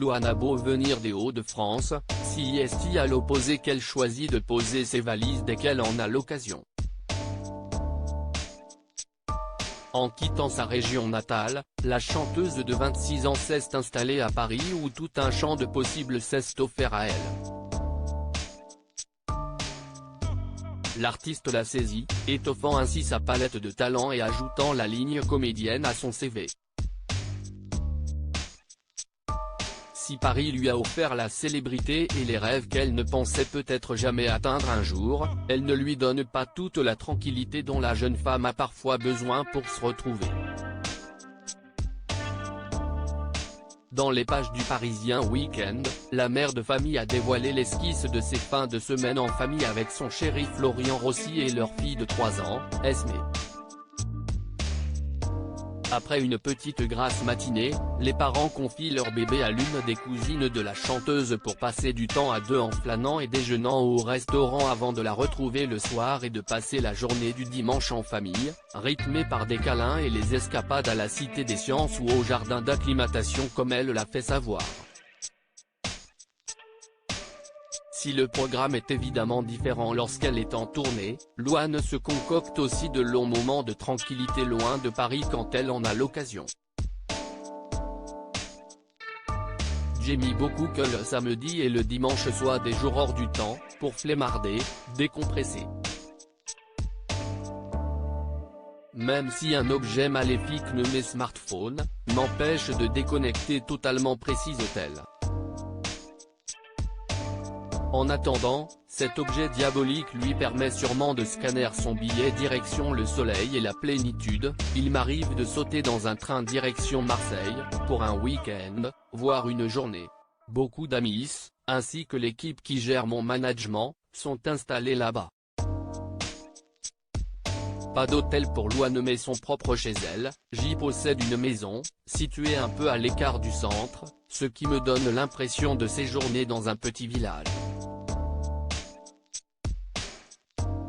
Louane a beau venir des Hauts-de-France, si est à l'opposé qu'elle choisit de poser ses valises dès qu'elle en a l'occasion. En quittant sa région natale, la chanteuse de 26 ans s'est installée à Paris où tout un champ de possibles s'est offert à elle. L'artiste l'a saisi, étoffant ainsi sa palette de talents et ajoutant la ligne comédienne à son CV. Si Paris lui a offert la célébrité et les rêves qu'elle ne pensait peut-être jamais atteindre un jour, elle ne lui donne pas toute la tranquillité dont la jeune femme a parfois besoin pour se retrouver. Dans les pages du Parisien Week-end, la mère de famille a dévoilé l'esquisse de ses fins de semaine en famille avec son chéri Florian Rossi et leur fille de 3 ans, Esmé. Après une petite grasse matinée, les parents confient leur bébé à l'une des cousines de la chanteuse pour passer du temps à deux en flânant et déjeunant au restaurant avant de la retrouver le soir et de passer la journée du dimanche en famille, rythmée par des câlins et les escapades à la Cité des Sciences ou au jardin d'acclimatation comme elle l'a fait savoir. Si le programme est évidemment différent lorsqu'elle est en tournée, Louane se concocte aussi de longs moments de tranquillité loin de Paris quand elle en a l'occasion. J'aime beaucoup que le samedi et le dimanche soient des jours hors du temps, pour flemmarder, décompresser. Même si un objet maléfique nommé smartphone, m'empêche de déconnecter totalement, précise-t-elle. En attendant, cet objet diabolique lui permet sûrement de scanner son billet direction le soleil et la plénitude. Il m'arrive de sauter dans un train direction Marseille, pour un week-end, voire une journée. Beaucoup d'amis, ainsi que l'équipe qui gère mon management, sont installés là-bas. Pas d'hôtel pour Louane mais son propre chez elle, j'y possède une maison, située un peu à l'écart du centre, ce qui me donne l'impression de séjourner dans un petit village.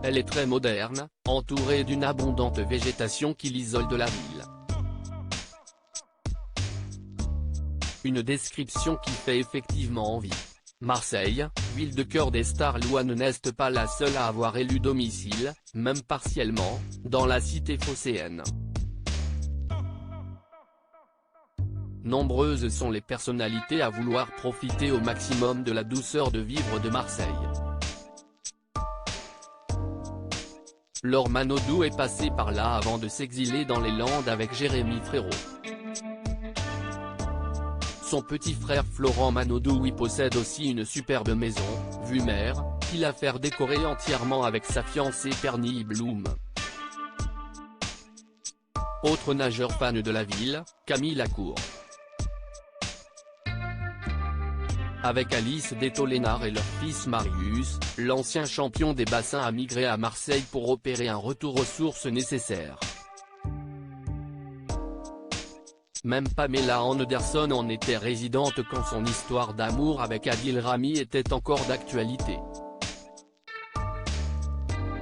Elle est très moderne, entourée d'une abondante végétation qui l'isole de la ville. Une description qui fait effectivement envie. Marseille, ville de cœur des stars. Louane n'est pas la seule à avoir élu domicile, même partiellement, dans la cité phocéenne. Nombreuses sont les personnalités à vouloir profiter au maximum de la douceur de vivre de Marseille. Laure Manodou est passée par là avant de s'exiler dans les Landes avec Jérémy Frérot. Son petit frère Florent Manodou y possède aussi une superbe maison, vue mer, qu'il a fait décorer entièrement avec sa fiancée Pernie Bloom. Autre nageur fan de la ville, Camille Lacour. Avec Alice Detto-Lénard et leur fils Marius, l'ancien champion des bassins a migré à Marseille pour opérer un retour aux sources nécessaires. Même Pamela Anderson en était résidente quand son histoire d'amour avec Adil Rami était encore d'actualité.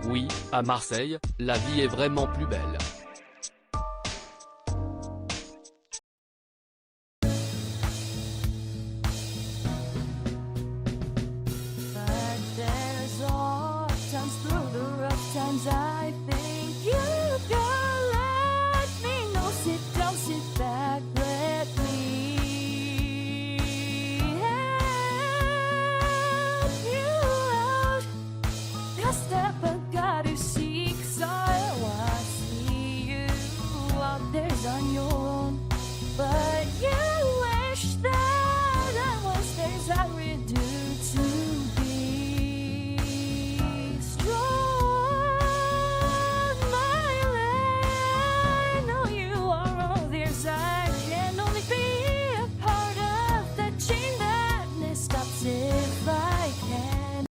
Oui, à Marseille, la vie est vraiment plus belle.